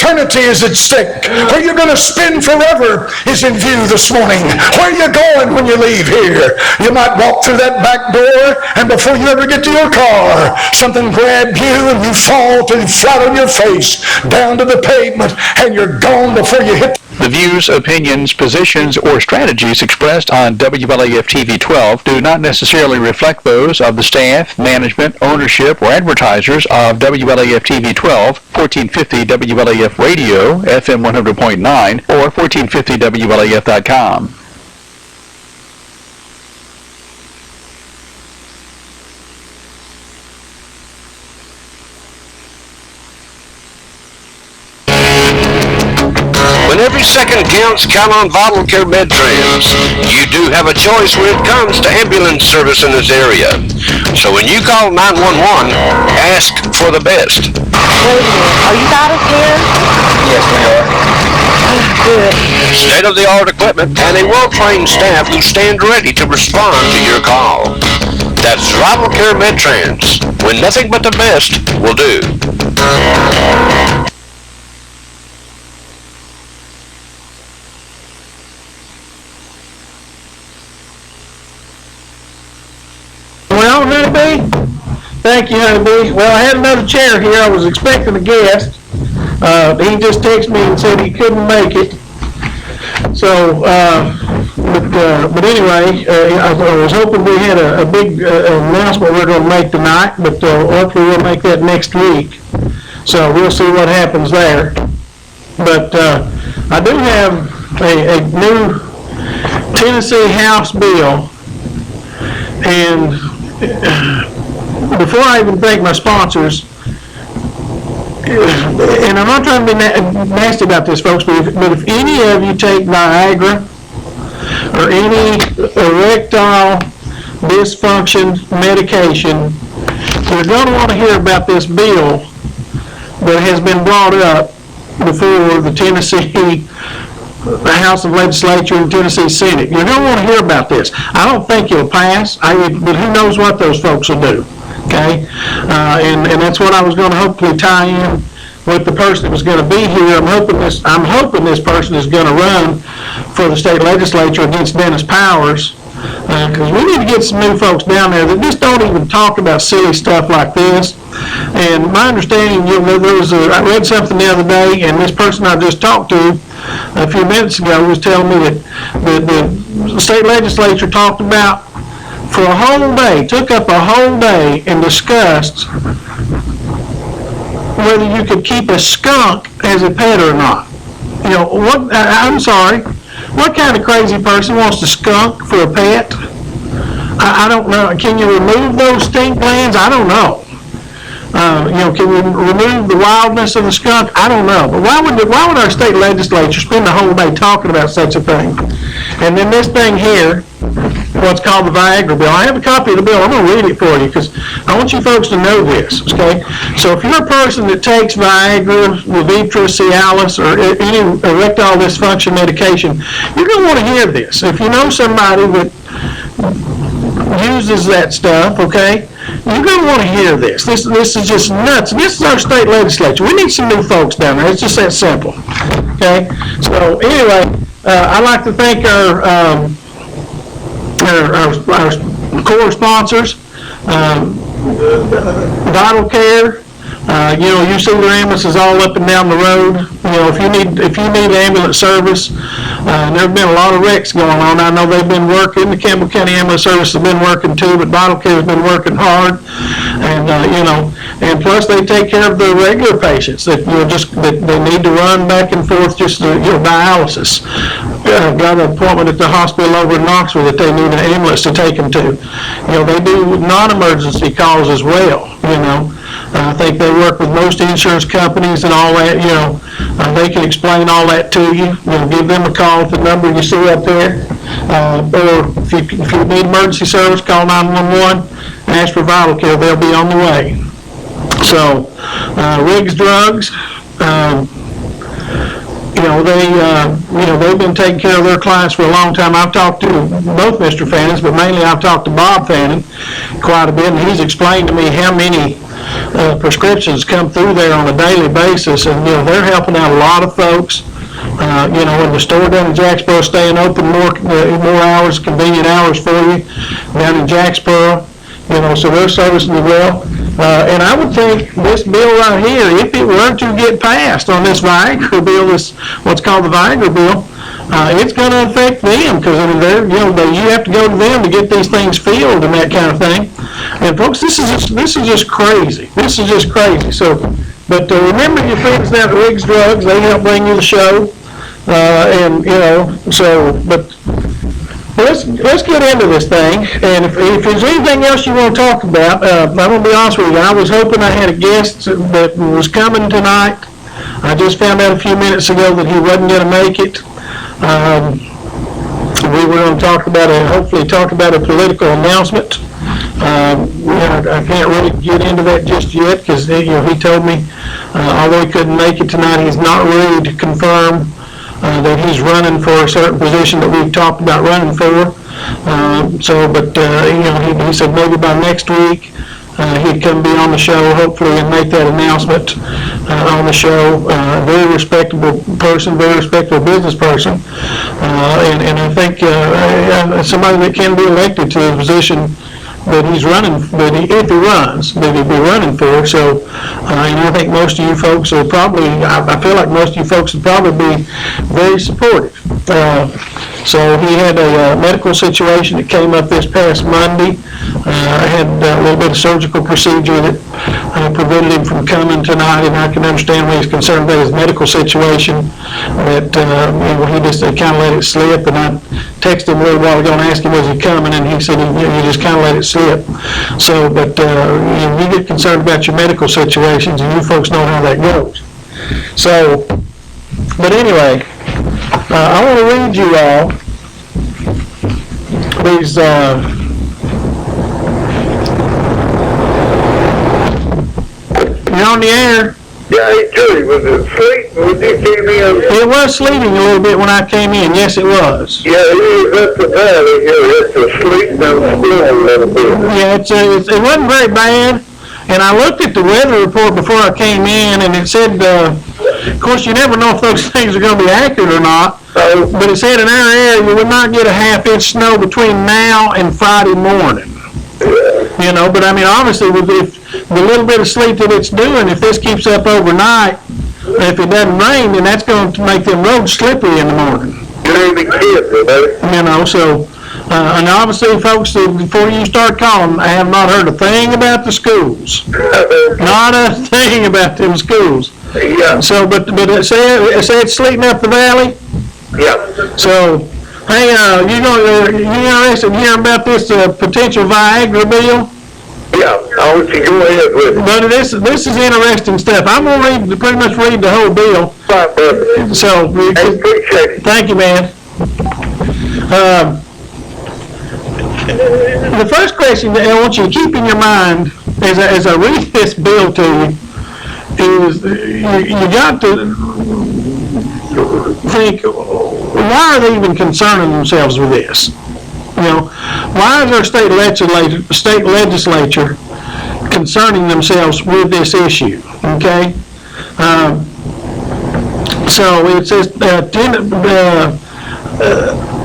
eternity is at stake. Where you're going to spend forever is in view this morning. Where are you going when you leave here? You might walk through that back door, and before you ever get to your car, something grabbed you and you fall flat on your face down to the pavement, and you're gone before you hit. The views, opinions, positions, or strategies expressed on WLAF TV 12 do not necessarily reflect those of the staff, management, ownership, or advertisers of WLAF TV 12, 1450 WLAF Radio, FM 100.9, or 1450WLAF.com. When every second counts, count on Vital Care MedTrans. You do have a choice when it comes to ambulance service in this area. So when you call 911, ask for the best. Wait a minute, are you Vital Care? Yes, we are. Good. State-of-the-art equipment and a well-trained staff who stand ready to respond to your call. That's Vital Care MedTrans, when nothing but the best will do. Well, Honeybee, thank you, Honeybee. Well, I had another chair here. I was expecting a guest. He just texted me and said he couldn't make it. So, but anyway, I was hoping we had a big announcement we're going to make tonight, but hopefully we'll make that next week. So we'll see what happens there. But I do have a new Tennessee House bill, and before I even thank my sponsors, and I'm not trying to be nasty about this, folks, but if any of you take Viagra or any erectile dysfunction medication, you're going to want to hear about this bill that has been brought up before the Tennessee House of Legislature and Tennessee Senate. You're going to want to hear about this. I don't think it'll pass, but who knows what those folks will do. Okay, and that's what I was going to hopefully tie in with the person that was going to be here. I'm hoping this person is going to run for the state legislature against Dennis Powers, because we need to get some new folks down there that just don't even talk about silly stuff like this. And my understanding, I read something the other day, and this person I just talked to a few minutes ago was telling me that the state legislature talked about for a whole day, took up a whole day and discussed whether you could keep a skunk as a pet or not. You know, I'm sorry, what kind of crazy person wants a skunk for a pet? I don't know. Can you remove those stink glands? I don't know. Can we remove the wildness of the skunk? I don't know. But why would our state legislature spend the whole day talking about such a thing? And then this thing here, what's called the Viagra bill. I have a copy of the bill. I'm going to read it for you because I want you folks to know this, okay? So if you're a person that takes Viagra, Levitra, Cialis, or any erectile dysfunction medication, you're going to want to hear this. If you know somebody that uses that stuff, okay, you're going to want to hear this. This is just nuts. This is our state legislature. We need some new folks down there. It's just that simple, okay? So anyway, I'd like to thank our core sponsors, Vital Care. You see their ambulances all up and down the road. If you need ambulance service, there have been a lot of wrecks going on. I know they've been working. The Campbell County Ambulance Service has been working too, but Vital Care has been working hard. And and plus they take care of the regular patients that that they need to run back and forth just to dialysis. Got an appointment at the hospital over in Knoxville that they need an ambulance to take them to. They do non-emergency calls as well. I think they work with most insurance companies and all that. They can explain all that to you. Give them a call at the number you see up there. Or if you need emergency service, call 911 and ask for Vital Care. They'll be on the way. So, Riggs Drugs, they've been taking care of their clients for a long time. I've talked to both Mr. Fannons, but mainly I've talked to Bob Fannin quite a bit, and he's explained to me how many prescriptions come through there on a daily basis, and, they're helping out a lot of folks. In the store down in Jacksboro, staying open more hours, convenient hours for you down in Jacksboro. So they're servicing as well. And I would think this bill right here, if it were to get passed on this Viagra bill, this what's called the Viagra bill, it's going to affect them, because you have to go to them to get these things filled and that kind of thing. And folks, this is just crazy. This is just crazy. So, but remember your friends down at Riggs Drugs. They help bring you the show. But let's get into this thing. And if there's anything else you want to talk about, I'm going to be honest with you. I was hoping I had a guest that was coming tonight. I just found out a few minutes ago that he wasn't going to make it. We were going to hopefully talk about a political announcement. I can't really get into that just yet, because he told me, although he couldn't make it tonight, he's not ready to confirm that he's running for a certain position that we've talked about running for. He said maybe by next week he'd come be on the show, hopefully, and make that announcement on the show. Very respectable person, very respectable business person, and I think somebody that can be elected to the position that he's running, if he runs, that he'd be running for. So, I think most of you folks are probably, I feel like most of you folks would probably be very supportive. So he had a medical situation that came up this past Monday. I had a little bit of surgical procedure that prevented him from coming tonight, and I can understand when he's concerned about his medical situation, that he just kind of let it slip. And I texted him a little while ago and asked him, was he coming, and he said he just kind of let it slip. So, but you get concerned about your medical situations, and you folks know how that goes. So, but anyway, I want to read you all these you're on the air. Yeah, hey, Judy, was it sleeting when you came in? It was sleeting a little bit when I came in. Yes, it was. Yeah, it was up the valley here. It's a sleeting and storm a little bit. Yeah, it wasn't very bad. And I looked at the weather report before I came in, and it said, of course, you never know if those things are going to be accurate or not, but it said in our area you would not get a half-inch snow between now and Friday morning. Yeah. But I mean, obviously, with the little bit of sleep that it's doing, if this keeps up overnight, if it doesn't rain, then that's going to make them roads slippery in the morning. You ain't the kids, right? So, and obviously, folks, before you start calling, I have not heard a thing about the schools. Not a thing about them schools. Yeah. So, but it said it's sleeting up the valley. Yeah. So, hey, you interested in hearing about this potential Viagra bill? Yeah, I want you to go ahead with it. But this is interesting stuff. I'm going to pretty much read the whole bill. Fine, brother. So, I appreciate it. thank you, man. The first question that I want you to keep in your mind as I read this bill to you is you got to think, why are they even concerning themselves with this? Why is our state legislature concerning themselves with this issue? Okay? So it says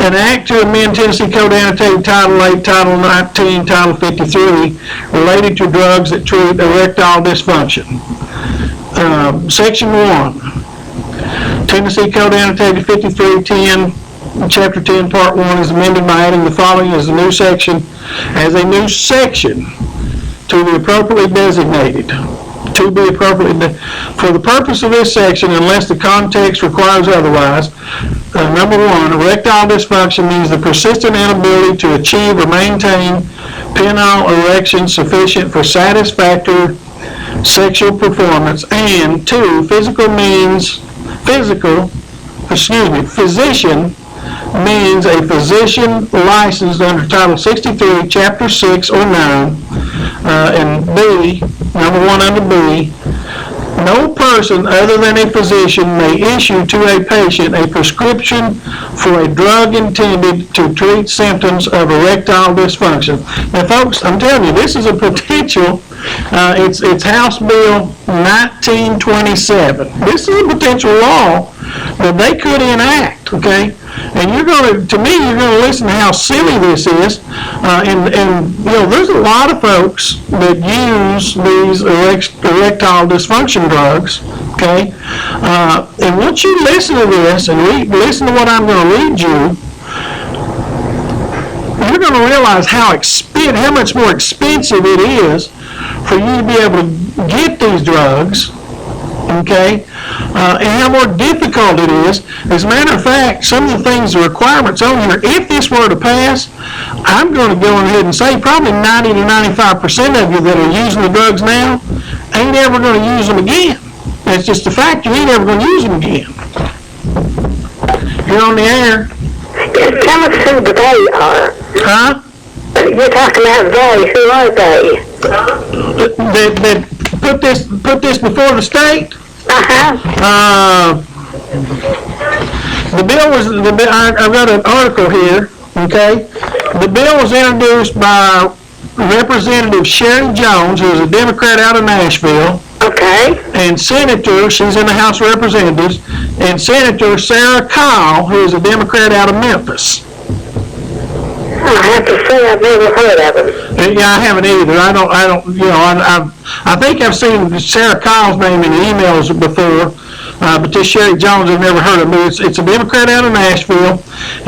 an act to amend Tennessee Code Annotated Title 8, Title 19, Title 53 related to drugs that treat erectile dysfunction. Section 1, Tennessee Code Annotated 5310, Chapter 10, Part 1 is amended by adding the following as a new section to be appropriately designated. To be appropriately, for the purpose of this section, unless the context requires otherwise, number 1, erectile dysfunction means the persistent inability to achieve or maintain penile erection sufficient for satisfactory sexual performance, and 2, physician means a physician licensed under Title 63, Chapter 6 or 9, and B, number 1 under B, No person other than a physician may issue to a patient a prescription for a drug intended to treat symptoms of erectile dysfunction. Now, folks, I'm telling you, this is a potential, it's House Bill 1927. This is a potential law that they could enact, okay? And you're going to listen to how silly this is. And there's a lot of folks that use these erectile dysfunction drugs, okay? And once you listen to this and listen to what I'm going to read you, you're going to realize how much more expensive it is for you to be able to get these drugs, okay, and how more difficult it is. As a matter of fact, some of the things, the requirements on here, if this were to pass, I'm going to go ahead and say probably 90 to 95% of you that are using the drugs now ain't ever going to use them again. It's just a fact, you ain't ever going to use them again. You're on the air. Tell us who they are. Huh? You're talking about they. Who are they? That put this before the state? The bill was, I've got an article here, okay? The bill was introduced by Representative Sherry Jones, who's a Democrat out of Nashville. Okay. And Senator, she's in the House of Representatives, and Senator Sarah Kyle, who is a Democrat out of Memphis. I have to say I've never heard of them. Yeah, I haven't either. I think I've seen Sarah Kyle's name in the emails before, but this Sherry Jones I've never heard of. But it's a Democrat out of Nashville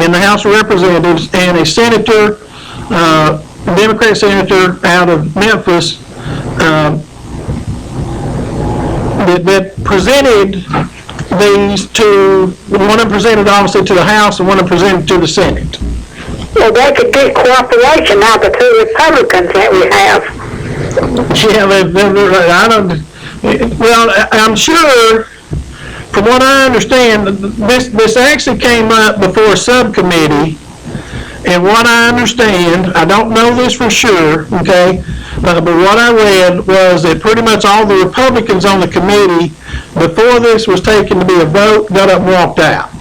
in the House of Representatives, and a senator, Democrat senator out of Memphis, that presented these to, one of them presented obviously to the House and one of them presented to the Senate. Well, they could get cooperation now, the two Republicans that we have. Yeah, I'm sure, from what I understand, this actually came up before a subcommittee, and what I understand, I don't know this for sure, okay, but what I read was that pretty much all the Republicans on the committee, before this was taken to be a vote, got up and walked out.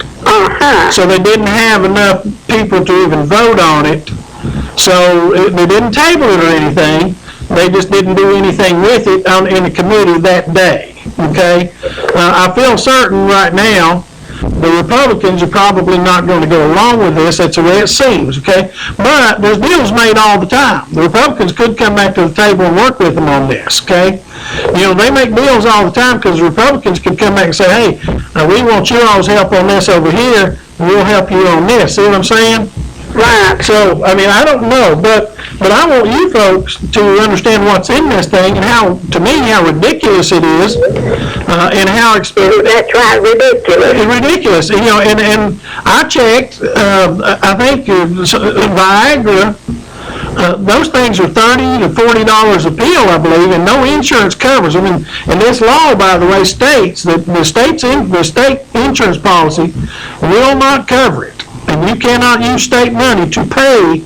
So they didn't have enough people to even vote on it, so they didn't table it or anything. They just didn't do anything with it in the committee that day, okay? I feel certain right now the Republicans are probably not going to go along with this. That's the way it seems, okay? But there's deals made all the time. The Republicans could come back to the table and work with them on this, okay? They make deals all the time because the Republicans could come back and say, hey, we want you all's help on this over here, and we'll help you on this. See what I'm saying? Right. So, I don't know, but I want you folks to understand what's in this thing and how ridiculous it is, and how expensive. That's right, ridiculous. It's ridiculous, and I checked, I think Viagra, those things are $30 to $40 a pill, I believe, and no insurance covers them. And this law, by the way, states that the state insurance policy will not cover it. And you cannot use state money to pay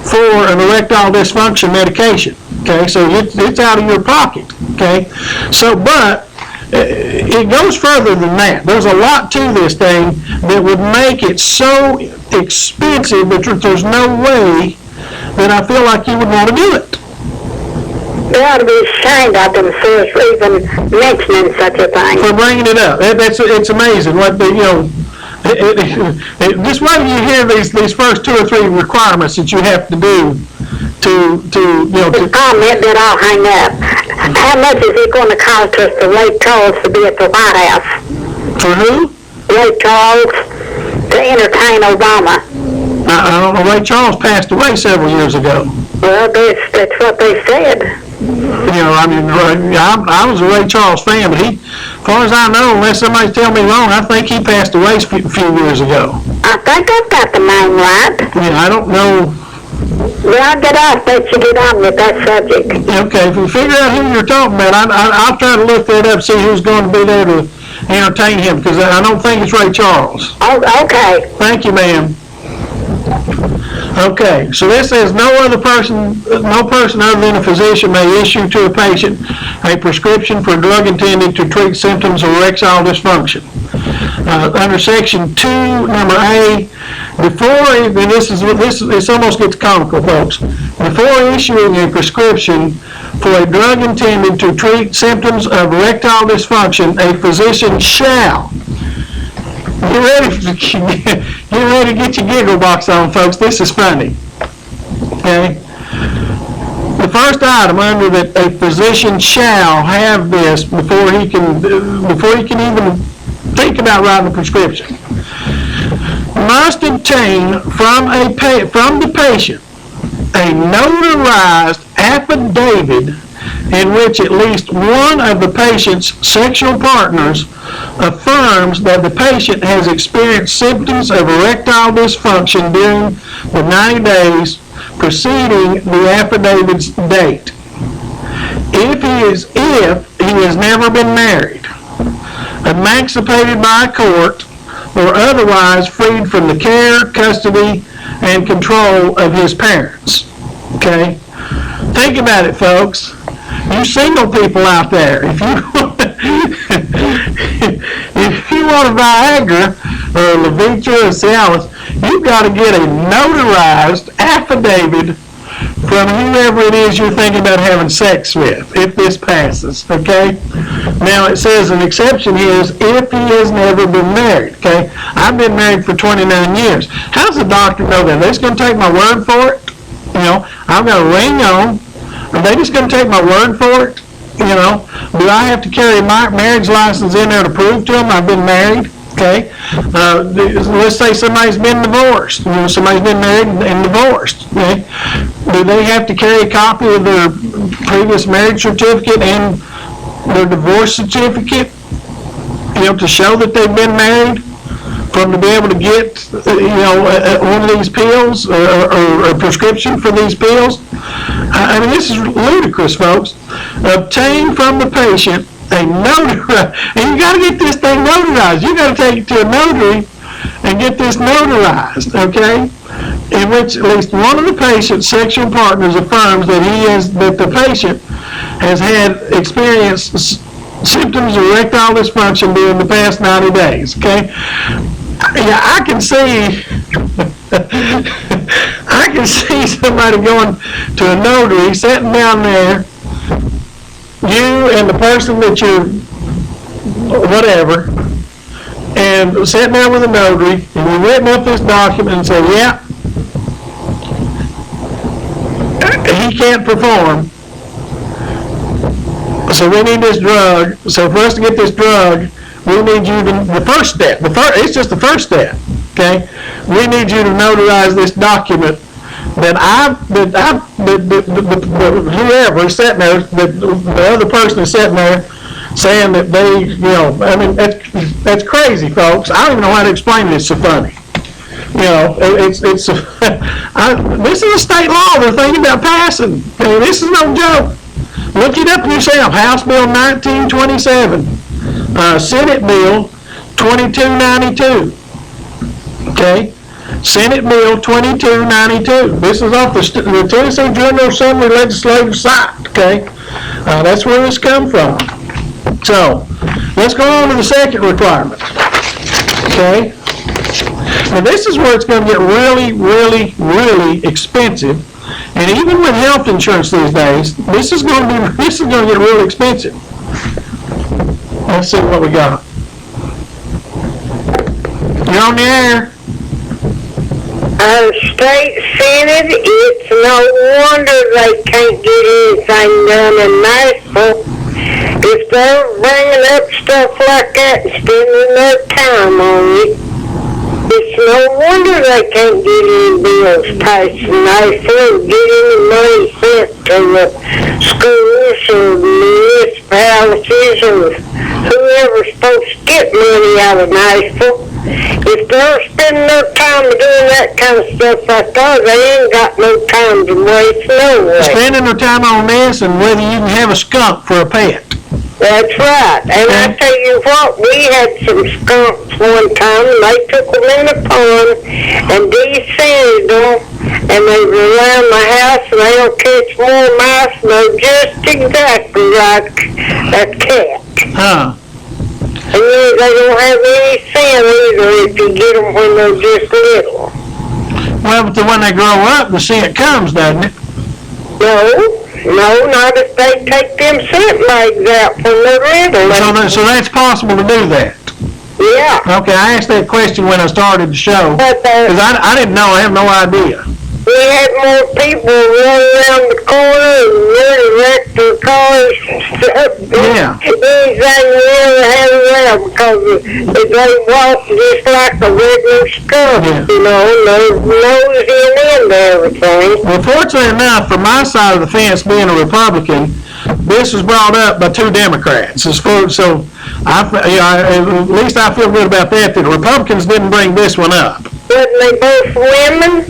for an erectile dysfunction medication, okay? So it's out of your pocket, okay? So, but it goes further than that. There's a lot to this thing that would make it so expensive that there's no way that I feel like you would want to do it. They ought to be ashamed of themselves for even mentioning such a thing. For bringing it up. It's amazing what just wait till you hear these first 2 or 3 requirements that you have to do to comment that I'll hang up. How much is it going to cost us for Ray Charles to be at the White House? For who? Ray Charles to entertain Obama. I don't know. Ray Charles passed away several years ago. Well, that's what they said. I was a Ray Charles fan, but he, as far as I know, unless somebody tell me wrong, I think he passed away a few years ago. I think I've got the name right. I don't know. Well, I'll get off, let you get on with that subject. Okay, if you figure out who you're talking about, I'll try to look that up, see who's going to be there to entertain him, because I don't think it's Ray Charles. Oh, okay. Thank you, ma'am. Okay, so this says no person other than a physician may issue to a patient a prescription for a drug intended to treat symptoms of erectile dysfunction. Under section 2, number A, and this almost gets comical, folks. Before issuing a prescription for a drug intended to treat symptoms of erectile dysfunction, a physician shall. Get ready to get your giggle box on, folks. This is funny. Okay? The first item under that a physician shall have this before he can even think about writing a prescription. Must obtain from the patient a notarized affidavit in which at least one of the patient's sexual partners affirms that the patient has experienced symptoms of erectile dysfunction during the 90 days preceding the affidavit's date. If he has never been married, emancipated by a court, or otherwise freed from the care, custody, and control of his parents. Okay? Think about it, folks. You single people out there, if you want a Viagra or a Levitra or Cialis, you've got to get a notarized affidavit from whoever it is you're thinking about having sex with, if this passes, okay? Now, it says an exception here is if he has never been married, okay? I've been married for 29 years. How's the doctor know that? Are they just going to take my word for it? You know, I've got a ring on. Are they just going to take my word for it? You know, do I have to carry my marriage license in there to prove to them I've been married? Okay, let's say somebody's been divorced. You know, somebody's been married and divorced. Okay, do they have to carry a copy of their previous marriage certificate and their divorce certificate? You know, to show that they've been married, for them to be able to get, one of these pills or a prescription for these pills. I mean, this is ludicrous, folks. Obtain from the patient a notarized, and you got to get this thing notarized. You got to take it to a notary and get this notarized, okay? In which at least one of the patient's sexual partners affirms that the patient has had experienced symptoms of erectile dysfunction during the past 90 days, okay? Yeah, I can see somebody going to a notary, sitting down there, you and the person that you're, whatever, and sitting down with a notary, and you're writing up this document and say, yeah, he can't perform, so we need this drug. So for us to get this drug, we need you to, the first step, it's just the first step, okay? We need you to notarize this document that whoever is sitting there, the other person is sitting there saying that they, I mean, that's crazy, folks. I don't even know how to explain it. It's so funny. This is a state law we're thinking about passing. Okay, this is no joke. Look it up yourself. House Bill 1927. Senate Bill 2292. Okay? Senate Bill 2292. This is off the Tennessee General Assembly legislative site. Okay? That's where this comes from. So, let's go on to the second requirement. Okay? Now this is where it's going to get really, really, really expensive. And even with health insurance these days, this is going to get really expensive. Let's see what we got. You're on the air. State Senate, it's no wonder they can't get anything done in Nashville. If they're bringing up stuff like that and spending their time on it, it's no wonder they can't get any bills passed in Nashville, get any money sent to the schools or municipalities or whoever's supposed to get money out of Nashville. If they're spending their time doing that kind of stuff like that, they ain't got no time to waste no way. Spending their time on this and whether you can have a skunk for a pet. That's right. And I tell you what, we had some skunks one time, and they took them in the pond and descended them, and they were around the house, and they'll catch more mice, and they're just exactly like a cat. Huh. And they don't have any scent either if you get them when they're just little. Well, but when they grow up, the scent comes, doesn't it? No, not if they take them scent legs out when they're little. So that's possible to do that. Yeah. Okay, I asked that question when I started the show, But because I didn't know, I have no idea. we had more people run around the corner and really wreck their cars and stuff. Yeah. Anything we ever had around because they walked just like a regular skunk, Yeah. you know, and they're nosing into everything. Well, fortunately enough, from my side of the fence, being a Republican, this was brought up by 2 Democrats. So at least I feel good about that the Republicans didn't bring this one up. Wasn't they both women?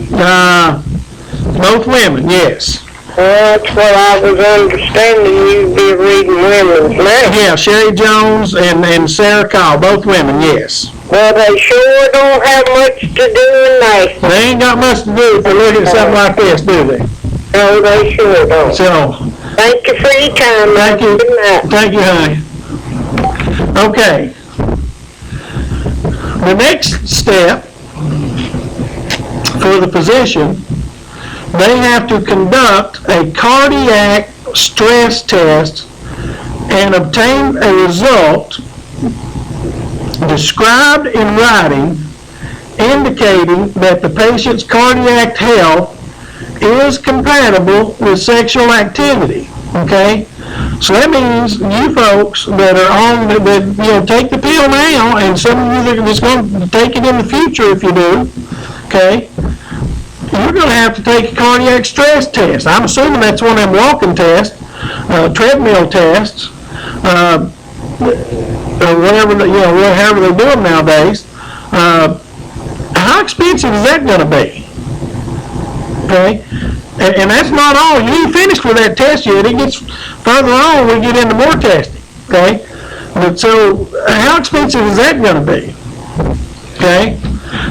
Both women, yes. That's what I was understanding you'd be reading women's names. Yeah, Sherry Jones and Sarah Call, both women, yes. Well, they sure don't have much to do in that. They ain't got much to do if they look at something like this, do they? No, they sure don't. So, Thank you for your time. thank you. Good night. Thank you, honey. Okay. The next step for the physician, they have to conduct a cardiac stress test and obtain a result described in writing indicating that the patient's cardiac health is compatible with sexual activity. Okay? So that means you folks that are on, that take the pill now, and some of you that are just going to take it in the future if you do, okay, you're going to have to take a cardiac stress test. I'm assuming that's one of them walking tests, treadmill tests, or whatever, however they do them nowadays. How expensive is that going to be? Okay? And that's not all. You ain't finished with that test yet. It gets further on, we get into more testing. Okay? But so, how expensive is that going to be? Okay?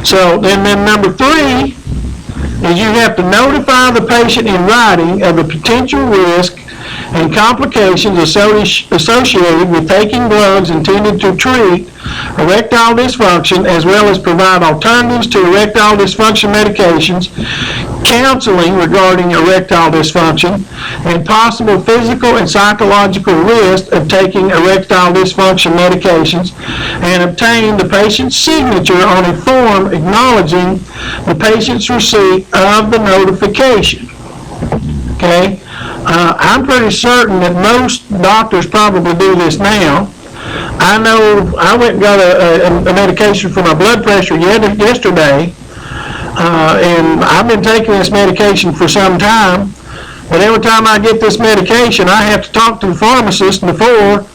So, then number 3 is you have to notify the patient in writing of the potential risk and complications associated with taking drugs intended to treat erectile dysfunction, as well as provide alternatives to erectile dysfunction medications, counseling regarding erectile dysfunction, and possible physical and psychological risk of taking erectile dysfunction medications, and obtain the patient's signature on a form acknowledging the patient's receipt of the notification. Okay? I'm pretty certain that most doctors probably do this now. I know I went and got a medication for my blood pressure yesterday, and I've been taking this medication for some time, but every time I get this medication, I have to talk to the pharmacist before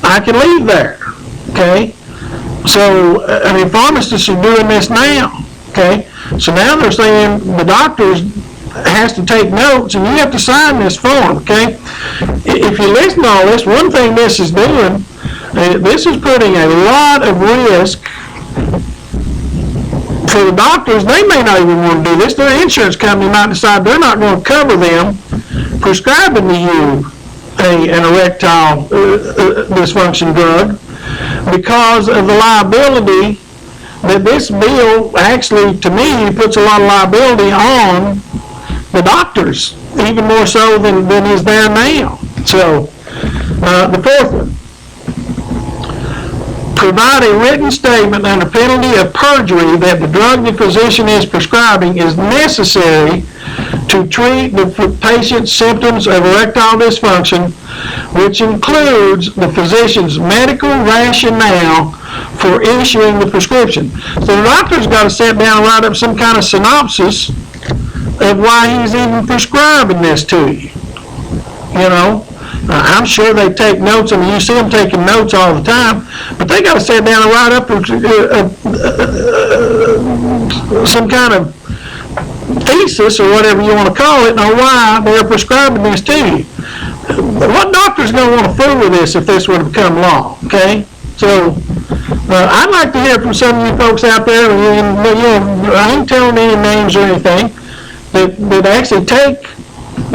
I can leave there, okay? So, pharmacists are doing this now, okay? So now they're saying the doctors has to take notes, and you have to sign this form, okay? If you listen to all this, one thing this is doing, this is putting a lot of risk for the doctors. They may not even want to do this. Their insurance company might decide they're not going to cover them prescribing to you an erectile dysfunction drug because of the liability that this bill actually, to me, puts a lot of liability on the doctors, even more so than is there now. So, the 4th one, provide a written statement under penalty of perjury that the drug the physician is prescribing is necessary to treat the patient's symptoms of erectile dysfunction, which includes the physician's medical rationale for issuing the prescription. So the doctor's got to sit down and write up some kind of synopsis of why he's even prescribing this to you. I'm sure they take notes. I mean, you see them taking notes all the time, but they got to sit down and write up some kind of thesis or whatever you want to call it on why they're prescribing this to you. what doctor's going to want to fool with this if this were to become law? Okay, so I'd like to hear from some of you folks out there, and I ain't telling any names or anything, that actually take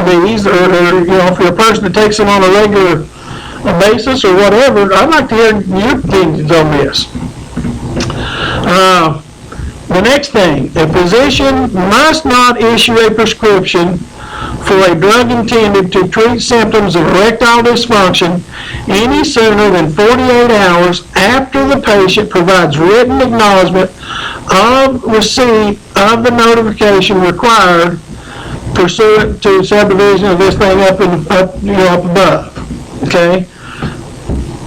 these, or if you're a person that takes them on a regular basis or whatever. I'd like to hear your opinions on this. The next thing, a physician must not issue a prescription for a drug intended to treat symptoms of erectile dysfunction any sooner than 48 hours after the patient provides written acknowledgement of receipt of the notification required pursuant to subdivision of this thing up above. Okay?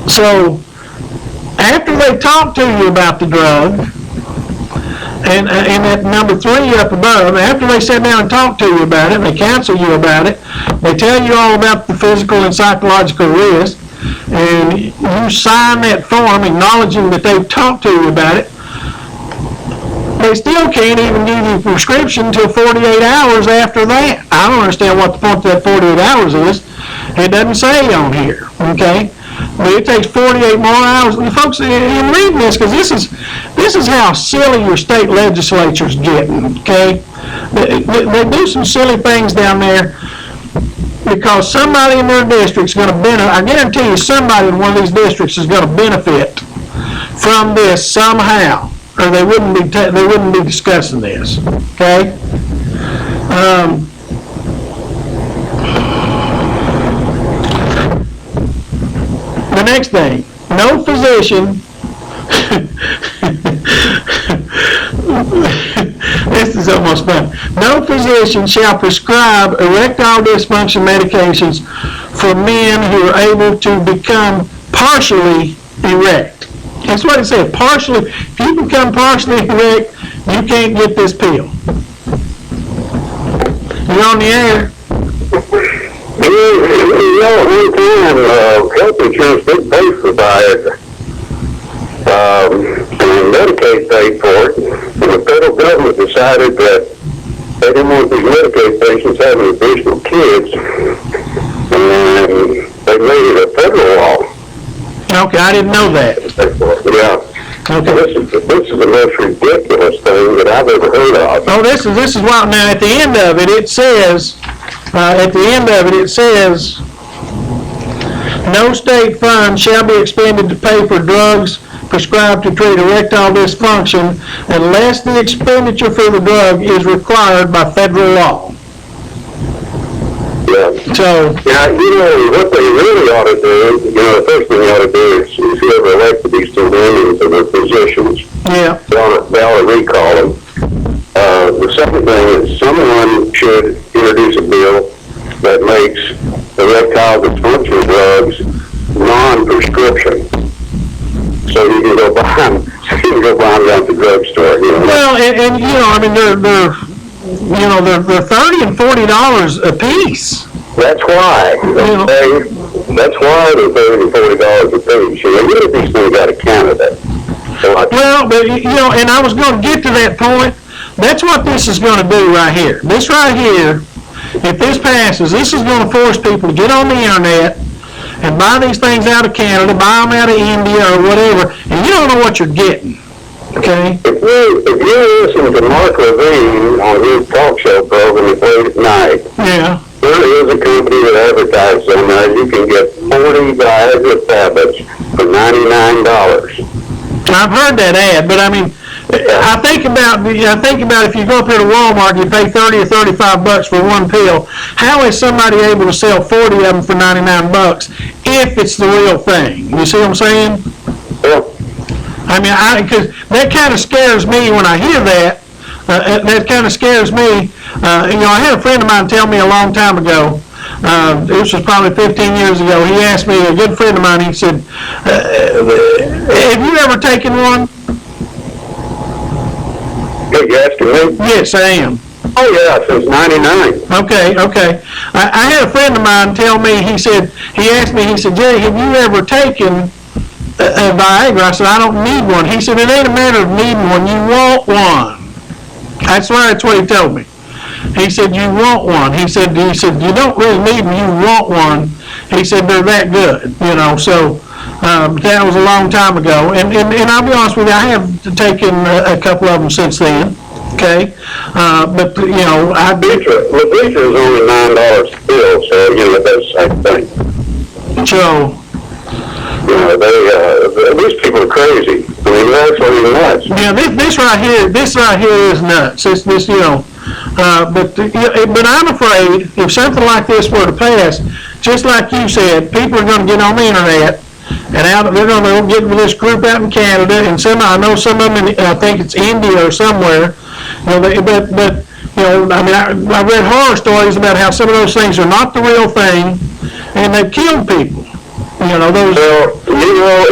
So, after they talk to you about the drug, and at number 3 up above, after they sit down and talk to you about it, and they counsel you about it, they tell you all about the physical and psychological risk, and you sign that form acknowledging that they've talked to you about it, they still can't even give you a prescription until 48 hours after that. I don't understand what the point of that 48 hours is. It doesn't say on here, okay? But it takes 48 more hours. And folks, in reading this, because this is how silly your state legislature's getting, okay? They do some silly things down there because somebody in their district's going to benefit. I guarantee you somebody in one of these districts is going to benefit from this somehow, or they wouldn't be discussing this, okay? The next thing, no physician, this is almost fun, no physician shall prescribe erectile dysfunction medications for men who are able to become partially erect. That's what it said, partially. If you become partially erect, you can't get this pill. You're on the air. One time, health insurance did pay for Viagra. And Medicaid paid for it. And the federal government decided that they didn't want these Medicaid patients having additional kids. And they made it a federal law. Okay, I didn't know that. Yeah. Okay. This is the most ridiculous thing that I've ever heard of. Oh, this is wild. Now, at the end of it, it says, no state fund shall be expended to pay for drugs prescribed to treat erectile dysfunction unless the expenditure for the drug is required by federal law. Yeah. So, now, what they really ought to do, the first thing they ought to do is whoever elected these two women to their positions, yeah. they ought to recall them. The second thing is someone should introduce a bill that makes erectile dysfunction drugs non-prescription. So you can go buy them. Down at the drugstore. Well, and I mean, they're $30 and $40 a piece. That's why. That's why they're $30 and $40 a piece. You get these things out of Canada. Well, but and I was going to get to that point. That's what this is going to do right here. This right here, if this passes, this is going to force people to get on the internet and buy these things out of Canada, buy them out of India or whatever, and you don't know what you're getting. Okay? If you listen to Mark Levine on his talk show program late at night, yeah, there is a company that advertises on there. You can get 40 Viagra tablets for $99. I've heard that ad, but I mean, I think about if you go up here to Walmart and you pay $30 or $35 for one pill, how is somebody able to sell 40 of them for $99 if it's the real thing? You see what I'm saying? Yeah. I mean, because that kind of scares me when I hear that. That kind of scares me. I had a friend of mine tell me a long time ago, this was probably 15 years ago, he asked me, a good friend of mine, he said, have you ever taken one? You asking me? Yes, I am. Oh, yeah, since 99. Okay. I had a friend of mine tell me, he asked me, Jerry, have you ever taken a Viagra? I said, I don't need one. He said, it ain't a matter of needing one, you want one. That's what he told me. He said, you want one. He said, you don't really need them, you want one. He said they're that good, you know, so, that was a long time ago. And I'll be honest with you, I have taken a couple of them since then, okay? But, you know, Letitia is only $9 still, so, you know, that's the same thing. so, You know, these people are crazy. I mean, they're absolutely nuts. yeah, this right here is nuts. This, you know, but I'm afraid if something like this were to pass, just like you said, people are going to get on the internet and they're going to get with this group out in Canada, and I know some of them, I think it's India or somewhere. You know, but you know, I mean, I read horror stories about how some of those things are not the real thing, and they've killed people. You know, those. Well, you know,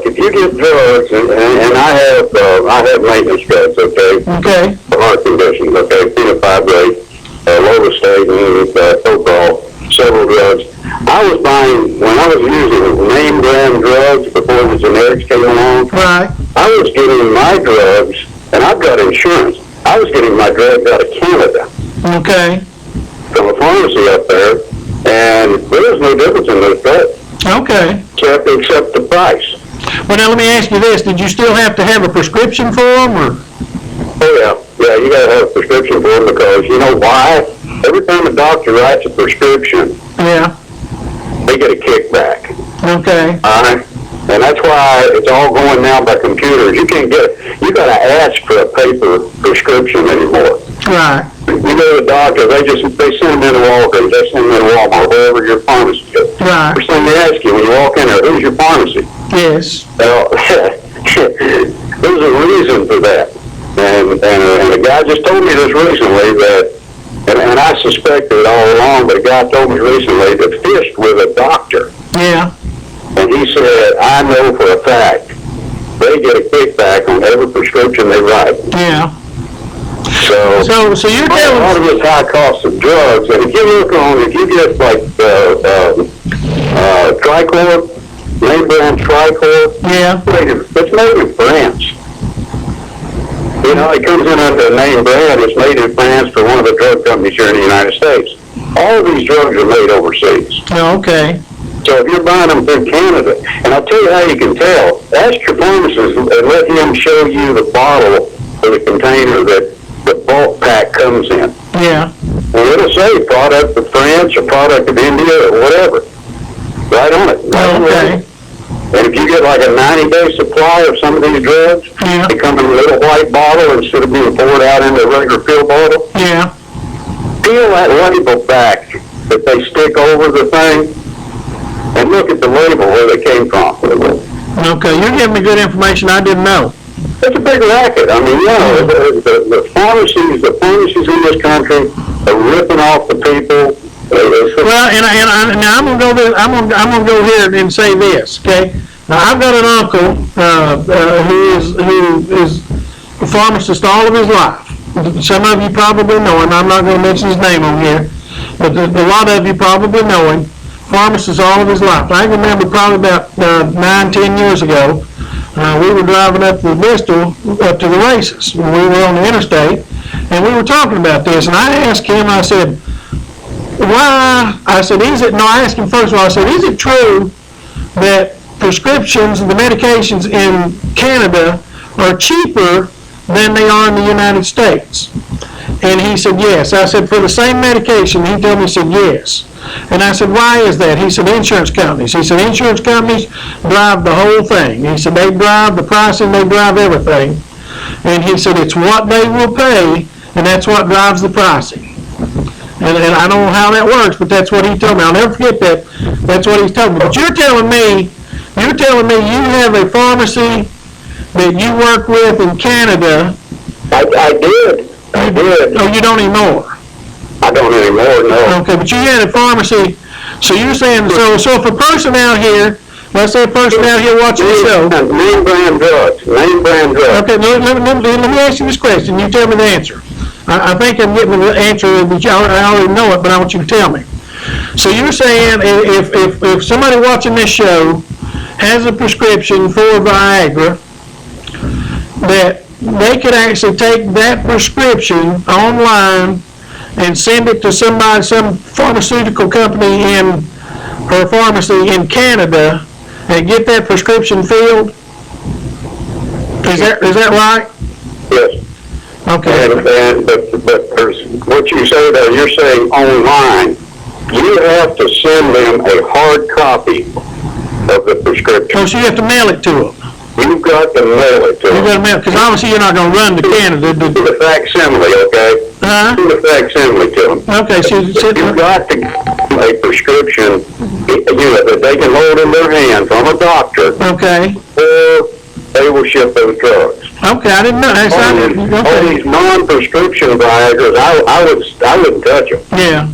if you get drugs, and I have maintenance drugs, okay? Okay. For heart conditions, okay? Fenofibrate, lovastatin, Toprol, several drugs. I was buying, when I was using name brand drugs before the generics came along, Right. I was getting my drugs, and I've got insurance. I was getting my drugs out of Canada Okay. from a pharmacy up there, and there was no difference in those drugs. Okay. Except the price. Well, now let me ask you this: did you still have to have a prescription for them, or? Oh yeah, you gotta have a prescription for them, because you know why? Every time a doctor writes a prescription, Yeah. they get a kickback. Okay. And that's why it's all going now by computers. You can't you gotta ask for a paper prescription anymore. Right. You go to the doctor, they send them into Walgreens, they send them into Walmart, wherever your pharmacy is. Right. First thing they ask you when you walk in there, who's your pharmacy? Yes. Well, there's a reason for that. And a guy just told me this recently that, and I suspected it all along, but a guy told me recently that fished with a doctor. Yeah. And he said, I know for a fact they get a kickback on every prescription they write. Yeah. So you're a lot telling of this high cost of drugs, and if you get like Tricor, name brand Tricor, Yeah. it's made in France. You know, it comes in under a name brand. It's made in France for one of the drug companies here in the United States. All of these drugs are made overseas. Okay. So if you're buying them through Canada, and I'll tell you how you can tell, ask your pharmacist and let him show you the bottle or the container that the bulk pack comes in. Yeah. Well, it'll say product of France or product of India or whatever. Right on it. Right on Okay. it. And if you get like a 90-day supply of some of these drugs, Yeah. they come in a little white bottle instead of being poured out into a regular pill bottle. Yeah. Peel that label back that they stick over the thing and look at the label where they came from. Okay. You're giving me good information I didn't know. It's a big racket. I mean, you know, the pharmacies in this country are ripping off the people. Well, and now I'm gonna go there. I'm gonna go here and say this. Okay. Now I've got an uncle who is a pharmacist all of his life. Some of you probably know him. I'm not going to mention his name on here, but a lot of you probably know him. Pharmacist all of his life. I remember probably about 9-10 years ago, we were driving up to Bristol, up to the races. We were on the interstate, and we were talking about this. And I asked him, I said, why? I said, I asked him first of all, I said, is it true that prescriptions, the medications in Canada are cheaper than they are in the United States? And he said, yes. I said, for the same medication? He told me, he said, yes. And I said, why is that? He said, insurance companies. He said, insurance companies drive the whole thing. He said, they drive the pricing, they drive everything. And he said, it's what they will pay, and that's what drives the pricing. And I don't know how that works, but that's what he told me. I'll never forget that. That's what he's told me. But you're telling me you have a pharmacy that you work with in Canada. I did. Oh, you don't anymore? I don't anymore, no. Okay, but you had a pharmacy. So you're saying, so if a person out here, let's say a person out here watching the show. Name brand drugs. Okay, let me ask you this question. You tell me the answer. I think I'm getting the answer, but I already know it, but I want you to tell me. So you're saying if somebody watching this show has a prescription for Viagra, that they could actually take that prescription online and send it to some pharmaceutical company in or a pharmacy in Canada and get that prescription filled? Is that right? Yes. Okay. But there's, what you say there, you're saying online, you have to send them a hard copy of the prescription. So you have to mail it to them. You've got to mail it to You them. got to mail, because obviously you're not going to run to Canada. Do the facsimile, okay? Huh? Do the facsimile to them. Okay, so You've got to get a prescription, that they can hold in their hand from a doctor, okay, or they will ship those drugs. okay, I didn't know. All Okay. these non-prescription Viagra's, I wouldn't touch them. Yeah.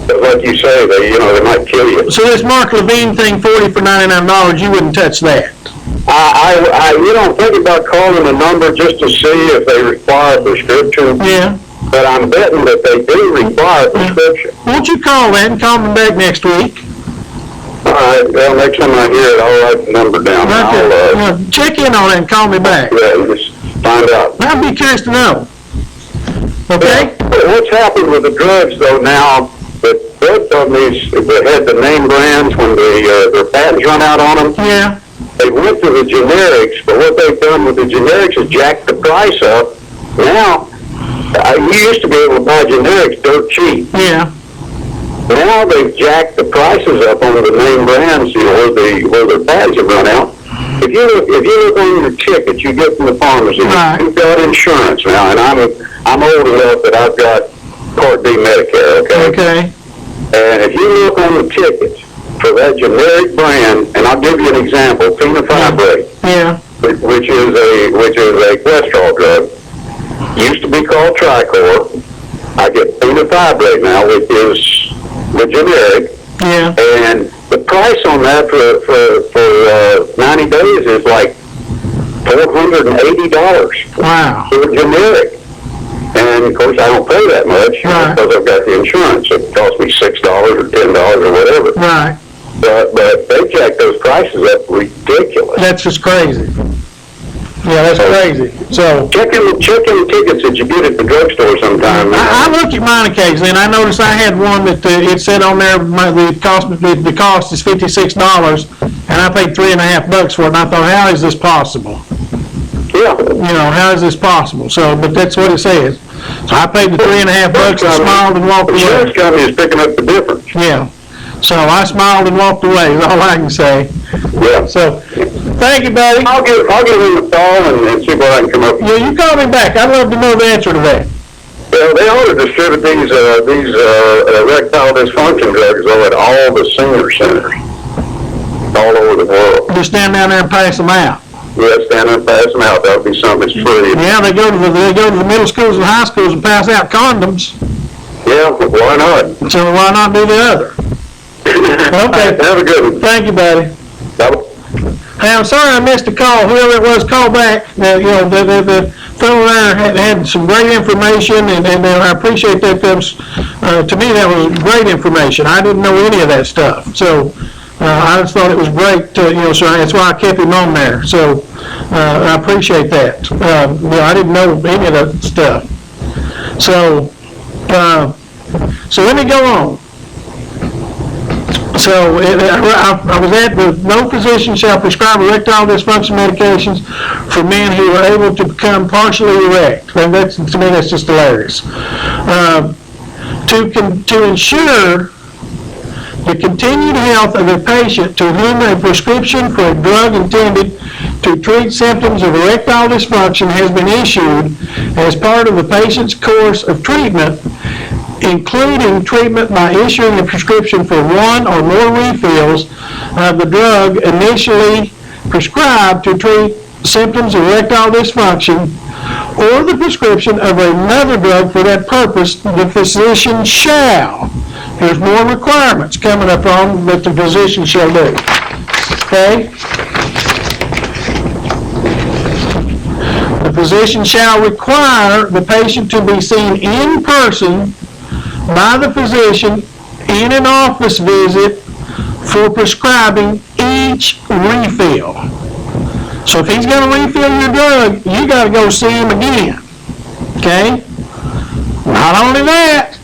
But like you say, they might kill you. So this Mark Levine thing, 40 for $99, you wouldn't touch that? Think about calling a number just to see if they require a prescription. Yeah. But I'm betting that they do require a prescription. Won't you call that and call me back next week? All right, well, next time I hear it, I'll write the number down. Okay. Check in on it and call me back. Just find out. I'd be curious to know. Okay? What's happened with the drugs, though, now, that both of these, that had the name brands when their patents run out on them, Yeah. they went to the generics, but what they've done with the generics is jack the price up. Now, you used to be able to buy generics dirt cheap. Yeah. Now they've jacked the prices up on the name brands, where their patents have run out. If you look on your ticket you get from the pharmacy, Right. you've got insurance now, and I'm old enough that I've got Part D Medicare, okay? Okay. And if you look on the tickets for that generic brand, and I'll give you an example, Fenofibrate, Yeah. which is a cholesterol drug, used to be called Tricor. I get Fenofibrate now, which is the generic, Yeah. and the price on that for 90 days is like $480 Wow. for a generic. And of course, I don't pay that much Right. because I've got the insurance. It costs me $6 or $10 or whatever. Right. But they jack those prices up ridiculous. That's just crazy. Yeah, that's crazy. So Check in the tickets that you get at the drugstore sometime. I look at mine occasionally, and I noticed I had one that it said on there the cost is $56, and I paid $3.50 for it. And I thought, how is this possible? Yeah. How is this possible? So, but that's what it says. So I paid the $3.50 and smiled and walked The away. insurance company is picking up the difference. Yeah. So I smiled and walked away. Is all I can say. Yeah. So, thank you, buddy. I'll give him a call and see what I can come up with. Yeah, you call me back. I'd love to know the answer to that. Well, they ought to distribute these erectile dysfunction drugs though at all the senior centers all over the world. Just stand down there and pass them out. Yeah, stand up and pass them out. That would be something that's free. Yeah, they go to the middle schools and high schools and pass out condoms. Yeah, why not? So why not do the other? Okay. Have a good one. Thank you, buddy. Bye-bye. Hey, I'm sorry I missed a call. Whoever it was, call back. The fellow there had some great information, and I appreciate that. To me, that was great information. I didn't know any of that stuff. So I just thought it was great, so that's why I kept him on there. So I appreciate that. I didn't know any of that stuff. So let me go on. So I was at no physician shall prescribe erectile dysfunction medications for men who are able to become partially erect. And to me, that's just hilarious. To ensure the continued health of a patient to whom a prescription for a drug intended to treat symptoms of erectile dysfunction has been issued as part of the patient's course of treatment, including treatment by issuing a prescription for one or more refills of the drug initially prescribed to treat symptoms of erectile dysfunction, or the prescription of another drug for that purpose, the physician shall. There's more requirements coming up on that the physician shall do. Okay? The physician shall require the patient to be seen in person by the physician in an office visit for prescribing each refill. So if he's going to refill your drug, you got to go see him again. Okay? Not only that,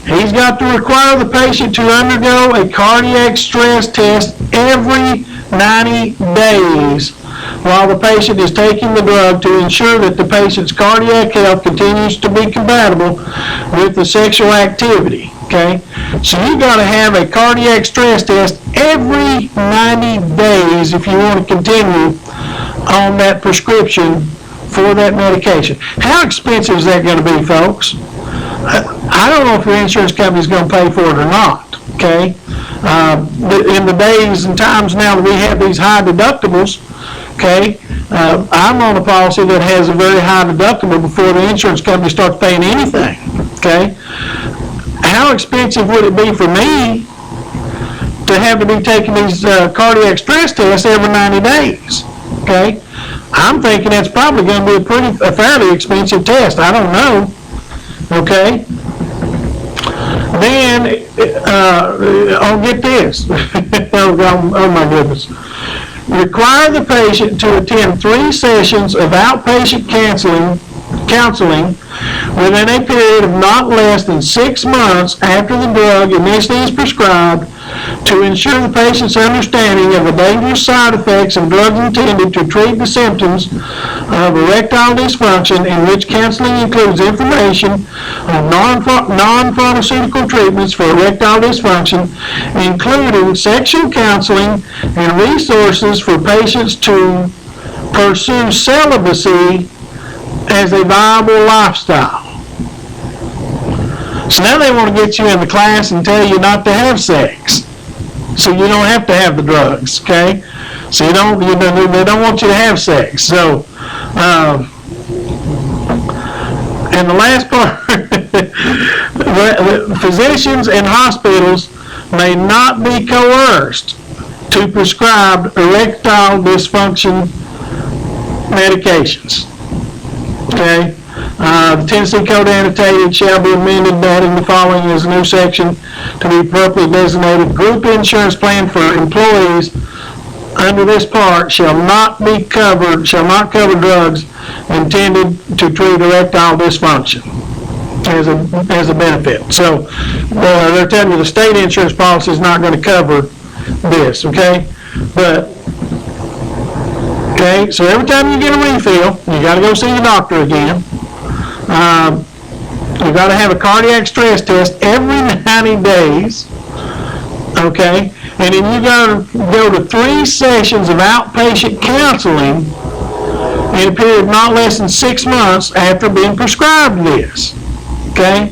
He's got to require the patient to undergo a cardiac stress test every 90 days while the patient is taking the drug to ensure that the patient's cardiac health continues to be compatible with the sexual activity. Okay? So you got to have a cardiac stress test every 90 days if you want to continue on that prescription for that medication. How expensive is that going to be, folks? I don't know if your insurance company is going to pay for it or not, okay? In the days and times now that we have these high deductibles, okay, I'm on a policy that has a very high deductible before the insurance company starts paying anything, okay? How expensive would it be for me to have to be taking these cardiac stress tests every 90 days, okay? I'm thinking that's probably going to be a fairly expensive test. I don't know. Okay. Then, I'll get this. oh my goodness. Require the patient to attend 3 sessions of outpatient counseling within a period of not less than 6 months after the drug initially is prescribed to ensure the patient's understanding of the dangerous side effects of drugs intended to treat the symptoms of erectile dysfunction, in which counseling includes information on non-pharmaceutical treatments for erectile dysfunction, including sexual counseling and resources for patients to pursue celibacy as a viable lifestyle. So now they want to get you in the class and tell you not to have sex, so you don't have to have the drugs, okay? So they don't want you to have sex. So, and the last part, physicians and hospitals may not be coerced to prescribe erectile dysfunction medications. Okay? The Tennessee Code Annotated shall be amended, adding the following as a new section to be appropriately designated. Group insurance plan for employees under this part shall not cover drugs intended to treat erectile dysfunction as a benefit. So they're telling you the state insurance policy is not going to cover this, okay? Okay, so every time you get a refill, you got to go see the doctor again. You got to have a cardiac stress test every 90 days. Okay, and then you got to go to 3 sessions of outpatient counseling in a period of not less than 6 months after being prescribed this. Okay,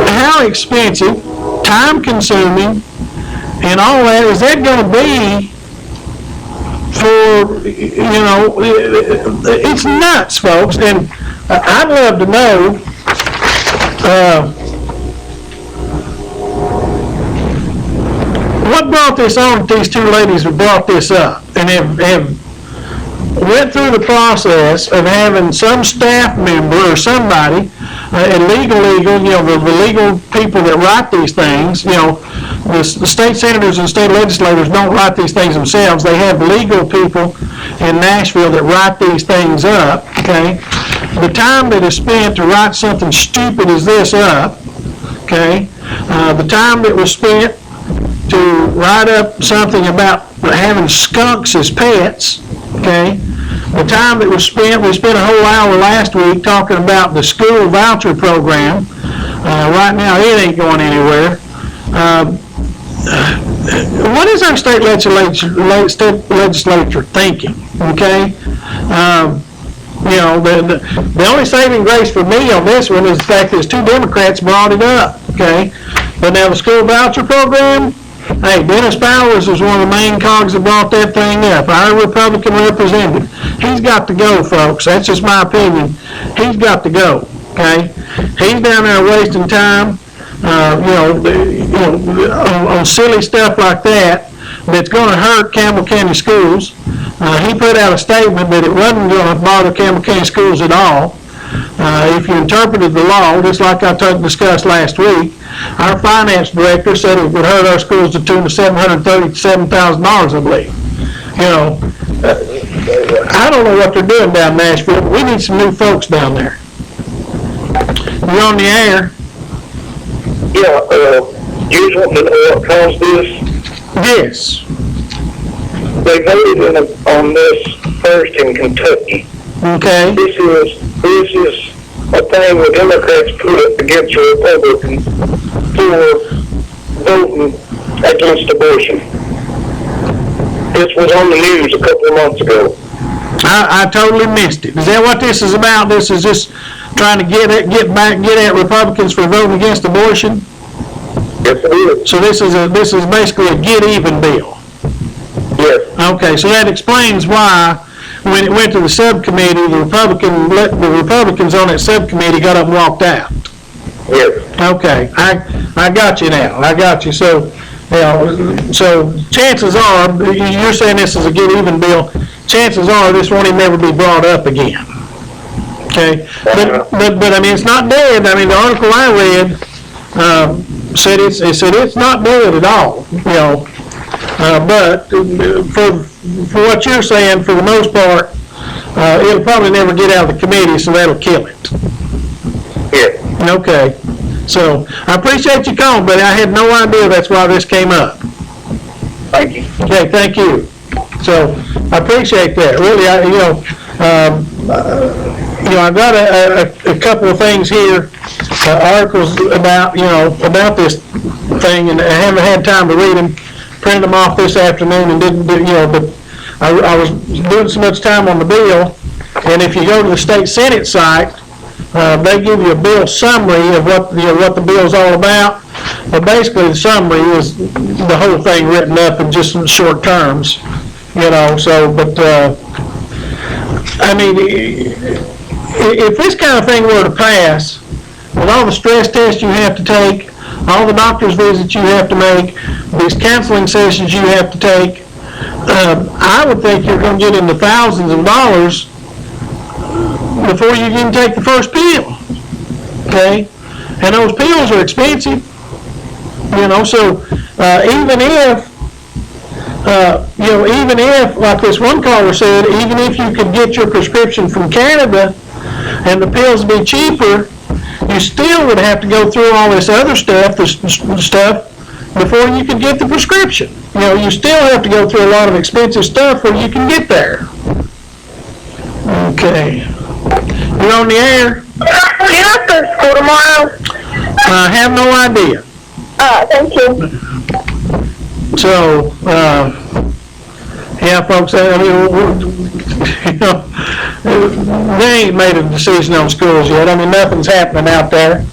how expensive, time-consuming, and all that is that going to be? For, it's nuts, folks, and I'd love to know what brought this on. These 2 ladies have brought this up and have went through the process of having some staff member or somebody, legal, the legal people that write these things, the state senators and state legislators don't write these things themselves. They have legal people in Nashville that write these things up, okay? The time that is spent to write something stupid as this up, okay? The time that was spent to write up something about having skunks as pets, okay? The time that was spent, we spent a whole hour last week talking about the school voucher program. Right now, it ain't going anywhere. What is our state legislature thinking? Okay, the only saving grace for me on this one is the fact that 2 Democrats brought it up. Okay, but now the school voucher program. Hey, Dennis Powers was one of the main cogs that brought that thing up. Our Republican representative. He's got to go, folks. That's just my opinion. He's got to go. Okay, he's down there wasting time. On silly stuff like that, that's going to hurt Campbell County schools. He put out a statement that it wasn't going to bother Campbell County schools at all. If you interpreted the law, just like I discussed last week, our finance director said it would hurt our schools to the tune of $737,000, I believe. I don't know what they're doing down in Nashville, but we need some new folks down there. You're on the air. Yeah, you want to know what caused this? Yes. They voted on this first in Kentucky. Okay. This is a thing the Democrats put up against the Republicans for voting against abortion. This was on the news a couple of months ago. I totally missed it. Is that what this is about? This is just trying to get at Republicans for voting against abortion? Yes, it is. So this is basically a get even bill. Yes. Okay, so that explains why when it went to the subcommittee, the Republicans on that subcommittee got up and walked out. Yes. Okay, I got you now. I got you. So, so chances are, you're saying this is a get even bill. Chances are this won't even ever be brought up again. Okay, but I mean it's not dead. I mean the article I read said it's not dead at all. But for what you're saying, for the most part, it'll probably never get out of the committee, so that'll kill it. Yes. Okay. So I appreciate you calling, but I had no idea that's why this came up. Thank you. Okay, thank you. So I appreciate that. Really, I've got a couple of things here, articles about this thing, and I haven't had time to read them. Printed them off this afternoon and didn't do, but I was doing so much time on the bill, and if you go to the state Senate site, they give you a bill summary of what the bill's all about. But basically, the summary is the whole thing written up in just some short terms, So, but I mean, if this kind of thing were to pass, with all the stress tests you have to take, all the doctor's visits you have to make, these counseling sessions you have to take, I would think you're going to get into thousands of dollars before you can take the first pill. Okay? And those pills are expensive. So even if, like this one caller said, even if you could get your prescription from Canada and the pills be cheaper, you still would have to go through all this other stuff, before you could get the prescription. You still have to go through a lot of expensive stuff before you can get there. Okay. You're on the air? Can I go to school tomorrow? I have no idea. Thank you. So, yeah, folks, I mean, they ain't made a decision on schools yet. I mean, nothing's happening out there.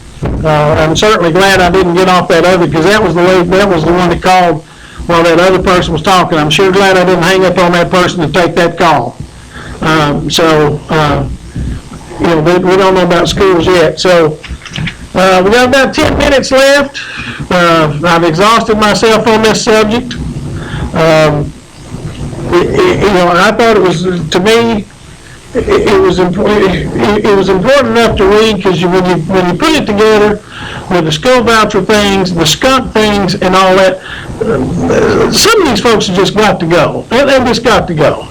I'm certainly glad I didn't get off that other, because that was the one that called while that other person was talking. I'm sure glad I didn't hang up on that person to take that call. We don't know about schools yet. So, we got about 10 minutes left. I've exhausted myself on this subject. I thought it was, to me, it was important enough to read, because when you put it together with the school voucher things, the skunk things, and all that, some of these folks have just got to go. They've just got to go.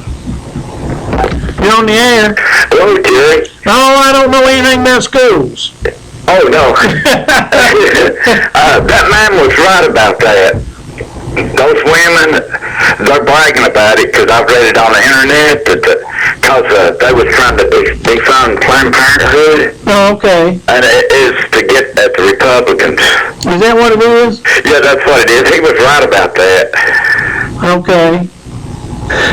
You're on the air. Hello, Jerry. Oh, I don't know anything about schools. Oh, no. That man was right about that. Those women, they're bragging about it, because I've read it on the internet, because they was trying to defund Planned Parenthood. Oh, okay. And it is to get at the Republicans. Is that what it is? Yeah, that's what it is. He was right about that. Okay.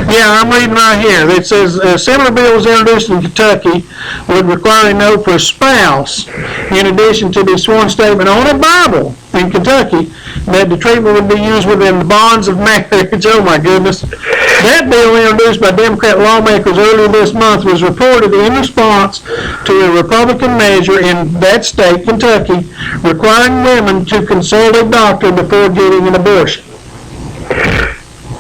Yeah, I'm reading right here. It says a similar bill was introduced in Kentucky would require a note for a spouse, in addition to the sworn statement on a Bible in Kentucky, that the treatment would be used within the bonds of marriage. Oh my goodness. That bill, introduced by Democrat lawmakers earlier this month, was reported in response to a Republican measure in that state, Kentucky, requiring women to consult a doctor before getting an abortion.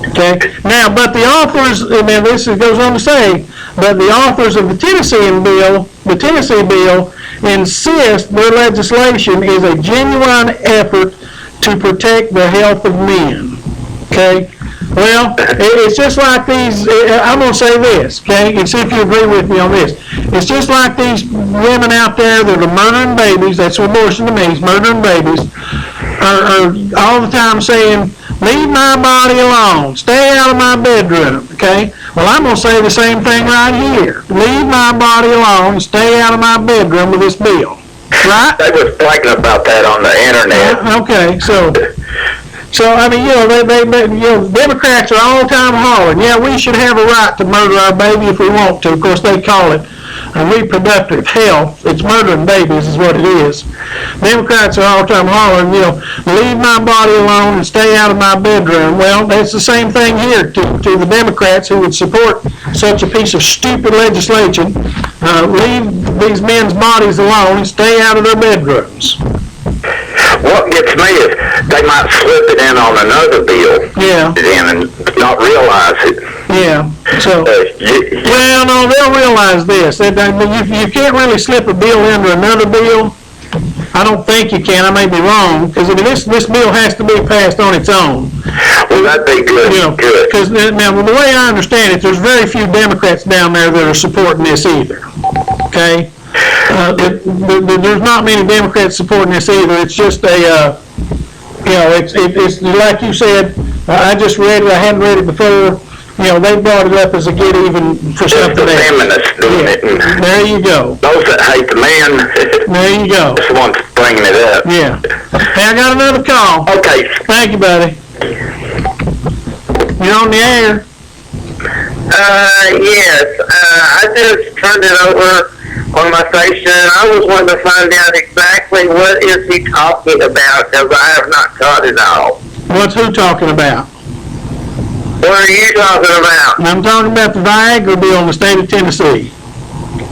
Okay. Now, but the authors, and then this goes on to say, but the authors of the Tennessee bill insist their legislation is a genuine effort to protect the health of men. Okay. Well, it's just like these, I'm gonna say this, okay, and see if you agree with me on this. It's just like these women out there that are murdering babies, that's what abortion to me is, murdering babies, are all the time saying, leave my body alone, stay out of my bedroom, okay? Well, I'm gonna say the same thing right here. Leave my body alone, stay out of my bedroom with this bill, right? They was bragging about that on the internet. Okay, so I mean, Democrats are all the time hollering, yeah, we should have a right to murder our baby if we want to. Of course, they call it reproductive health. It's murdering babies is what it is. Democrats are all the time hollering, leave my body alone and stay out of my bedroom. Well, that's the same thing here to the Democrats who would support such a piece of stupid legislation. Leave these men's bodies alone and stay out of their bedrooms. What gets me is they might slip it in on another bill. Yeah. And not realize it. Yeah. So, well, no, they'll realize this. You can't really slip a bill into another bill. I don't think you can. I may be wrong, because I mean, this bill has to be passed on its own. Well, that'd be good. Good. Because now, the way I understand it, there's very few Democrats down there that are supporting this either. Okay. There's not many Democrats supporting this either. It's just it's like you said. I just read it. I hadn't read it before. They brought it up as a get even for something else. Feminists doing it. There you go. Those that hate the men. There you go. That's the ones bringing it up. Yeah. Hey, I got another call. Okay. Thank you, buddy. You're on the air. Yes. I just turned it over on my station. I was wanting to find out exactly what is he talking about, because I have not caught it all. What's who talking about? What are you talking about? I'm talking about the Viagra bill in the state of Tennessee.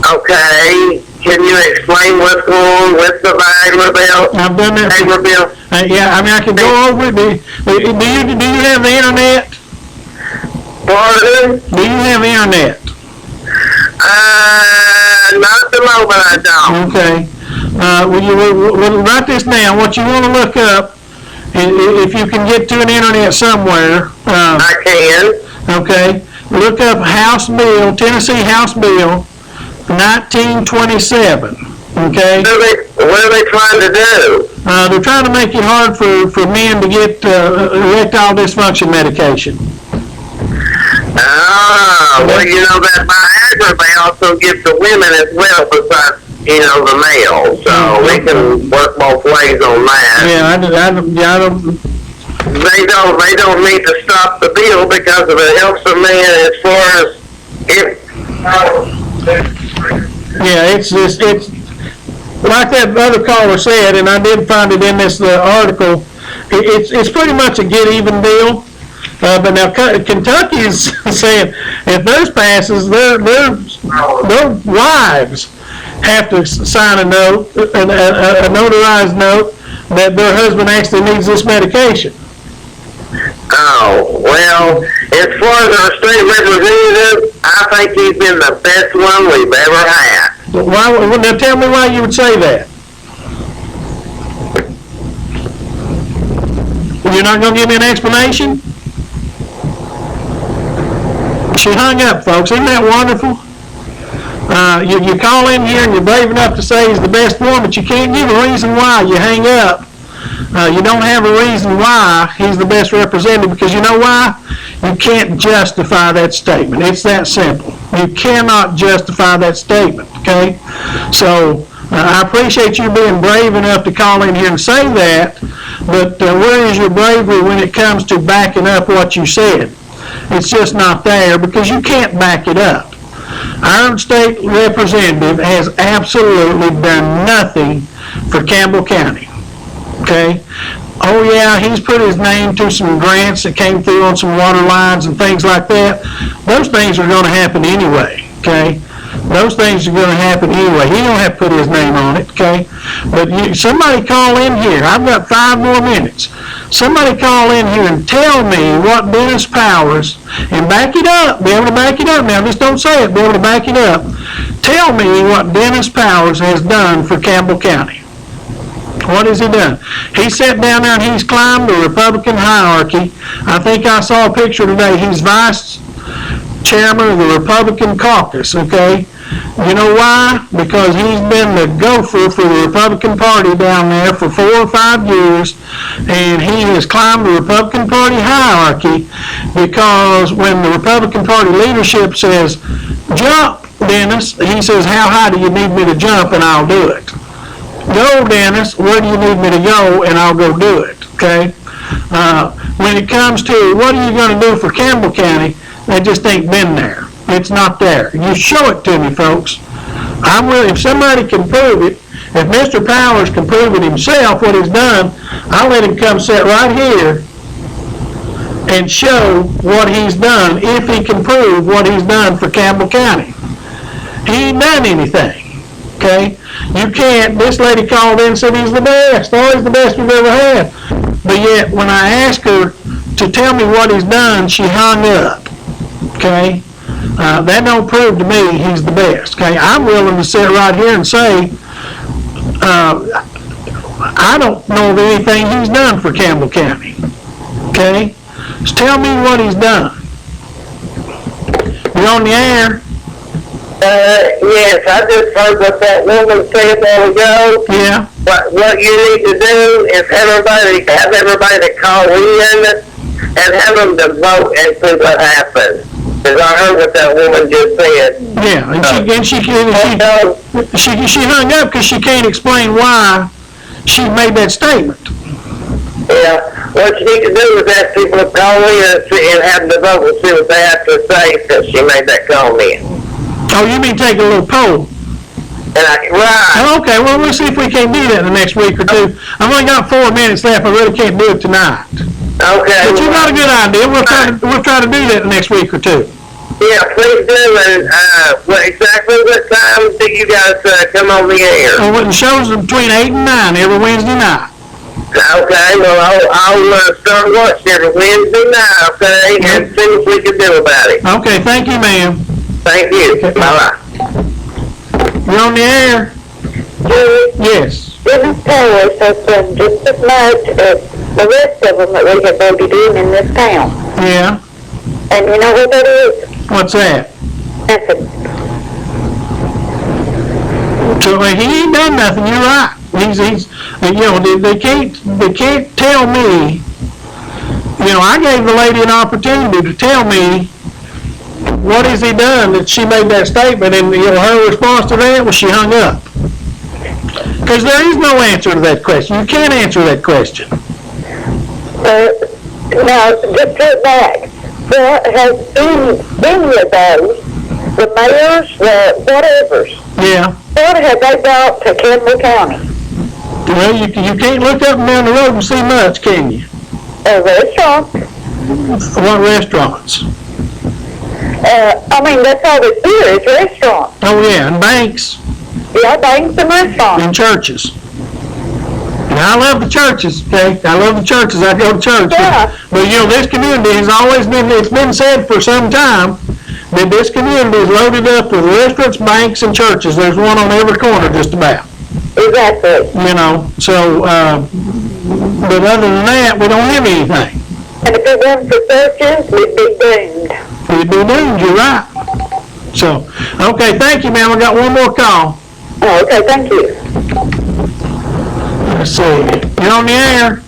Okay. Can you explain what's going on with the Viagra bill? I've done that. Viagra bill? Yeah, I mean, I can go over it. Do you have the internet? Pardon? Do you have the internet? Not at the moment I don't. Okay. Well, write this down. What you want to look up, if you can get to an internet somewhere. I can. Okay. Look up House Bill, Tennessee House Bill, 1927. Okay. What are they trying to do? They're trying to make it hard for men to get erectile dysfunction medication. Well, that Viagra may also give the women as well, besides, the male. So we can work both ways on that. Yeah, I don't. They don't need to stop the bill because if it helps the man as far as if. Yeah, it's like that other caller said, and I did find it in this article. It's pretty much a get even deal. But now Kentucky is saying if theirs passes, their wives have to sign a note, a notarized note that their husband actually needs this medication. Oh, well, as far as our state representative, I think he's been the best one we've ever had. Why? Now tell me why you would say that. You're not going to give me an explanation? She hung up, folks. Isn't that wonderful? You call in here and you're brave enough to say he's the best one, but you can't give a reason why you hang up. You don't have a reason why he's the best representative, because you know why? You can't justify that statement. It's that simple. You cannot justify that statement, okay? So I appreciate you being brave enough to call in here and say that, but where is your bravery when it comes to backing up what you said? It's just not there, because you can't back it up. Our state representative has absolutely done nothing for Campbell County. Okay? Oh yeah, he's put his name to some grants that came through on some water lines and things like that. Those things are going to happen anyway. Okay? Those things are going to happen anyway. He don't have to put his name on it, okay? But somebody call in here. I've got 5 more minutes. Somebody call in here and tell me what Dennis Powers, and back it up, be able to back it up now, just don't say it, be able to back it up. Tell me what Dennis Powers has done for Campbell County. What has he done? He sat down there and he's climbed the Republican hierarchy. I think I saw a picture today. He's vice chairman of the Republican caucus, okay? You know why? Because he's been the gopher for the Republican Party down there for 4 or 5 years, and he has climbed the Republican Party hierarchy because when the Republican Party leadership says, jump, Dennis, he says, how high do you need me to jump, and I'll do it. Go, Dennis, where do you need me to go, and I'll go do it, okay? When it comes to what are you going to do for Campbell County, they just ain't been there. It's not there. You show it to me, folks. I'm willing, if somebody can prove it, if Mr. Powers can prove it himself, what he's done, I'll let him come sit right here and show what he's done, if he can prove what he's done for Campbell County. He ain't done anything, okay? You can't, this lady called in and said he's the best, always the best we've ever had. But yet, when I asked her to tell me what he's done, she hung up, okay? That don't prove to me he's the best, okay? I'm willing to sit right here and say, I don't know of anything he's done for Campbell County, okay? Just tell me what he's done. You're on the air. Yes, I just heard what that woman said a while ago. Yeah. What you need to do is have everybody to call in and have them to vote and see what happens. Because I heard what that woman just said. Yeah, and she hung up because she can't explain why she made that statement. Yeah, what you need to do is ask people to call in and have them to vote and see what they have to say since she made that call in. Oh, you mean take a little poll? Right. Oh, okay, well, we'll see if we can do that in the next week or two. I've only got 4 minutes left. I really can't do it tonight. Okay. But you got a good idea. We'll try to do that in the next week or two. Yeah, please do. And exactly what time do you guys come on the air? Oh, it shows between 8 and 9 every Wednesday night. Okay, well, I'll start watching every Wednesday night, okay, and see what we can do about it. Okay, thank you, ma'am. Thank you. Okay. Bye-bye. You're on the air? Yes. Dennis Powers has done just as much as the rest of them that we have voted in this town. Yeah. And you know what that is? What's that? Nothing. So he ain't done nothing. You're right. He's you know, they can't tell me. You know, I gave the lady an opportunity to tell me what has he done that she made that statement, and you know, her response to that was she hung up. Because there is no answer to that question. You can't answer that question. Now, just sit back. What has any of those, the mayors, the whatevers, Yeah. what have they brought to Campbell County? Well, you can't look up and down the road and see much, can you? A restaurant. What restaurants? I mean, that's all that's here is restaurants. Oh yeah, and banks Yeah, banks and restaurants. and churches. Now, I love the churches, okay? I love the churches. I go to church. Yeah. But you know, this community has always been, it's been said for some time that this community is loaded up with restaurants, banks, and churches. There's one on every corner just about. Exactly. You know, so, but other than that, we don't have anything. And if it wasn't for churches, we'd be doomed. We'd be doomed, you're right. So, okay, thank you, ma'am. I got one more call. Oh, okay, thank you. Let's see. You're on the air.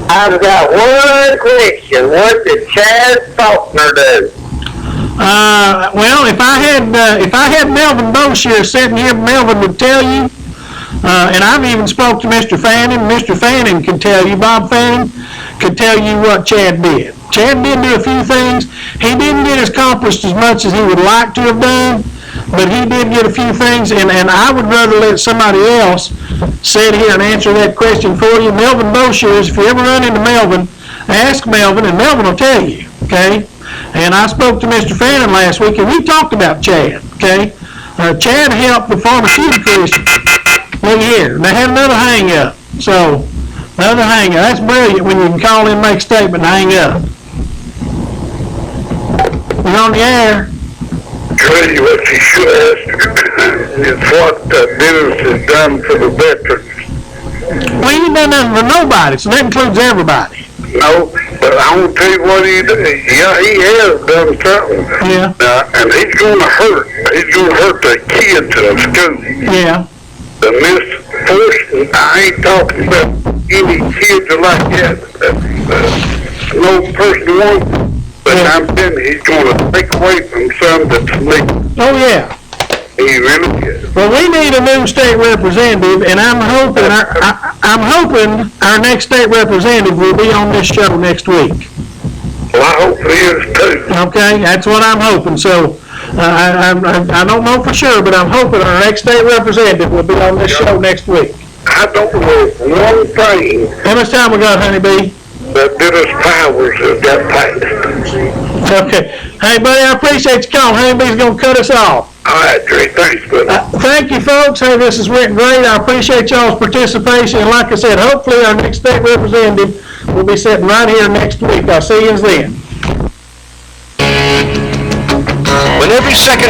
I've got one question. What did Chad Faulkner do? Well, if I had Melvin Boshier sitting here, Melvin would tell you, and I've even spoke to Mr. Fanning. Mr. Fanning could tell you, Bob Fanning could tell you what Chad did. Chad did do a few things. He didn't get accomplished as much as he would like to have done, but he did get a few things, and I would rather let somebody else sit here and answer that question for you. Melvin Boshier, if you ever run into Melvin, ask Melvin, and Melvin will tell you, okay? And I spoke to Mr. Fanning last week, and we talked about Chad, okay? Chad helped the pharmaceutical issue. Look here, they had another hang-up. So, another hang-up. That's brilliant when you can call in, make a statement, and hang up. You're on the air. Really, what you should ask is what Dennis has done for the veterans. We ain't done nothing for nobody, so that includes everybody. No, but I want to tell you what he did. Yeah, he has done something. Yeah. And he's going to hurt the kids in school. Yeah. The misfortune, I ain't talking about any kids like that. No person wants, but I'm telling you, he's going to take away from some that's legal. Oh, yeah. He really is. Well, we need a new state representative, and I'm hoping our next state representative will be on this show next week. Well, I hope he is too. Okay, that's what I'm hoping. So I don't know for sure, but I'm hoping our next state representative will be on this show next week. I don't know one thing How much time we got, honeybee? that Dennis Powers has got passed. Okay. Hey, buddy, I appreciate you calling. Honeybee's gonna cut us off. All right, Dre, thanks, buddy. Thank you, folks. Hey, this has went great. I appreciate y'all's participation. And like I said, hopefully our next state representative will be sitting right here next week. I'll see you then. When every second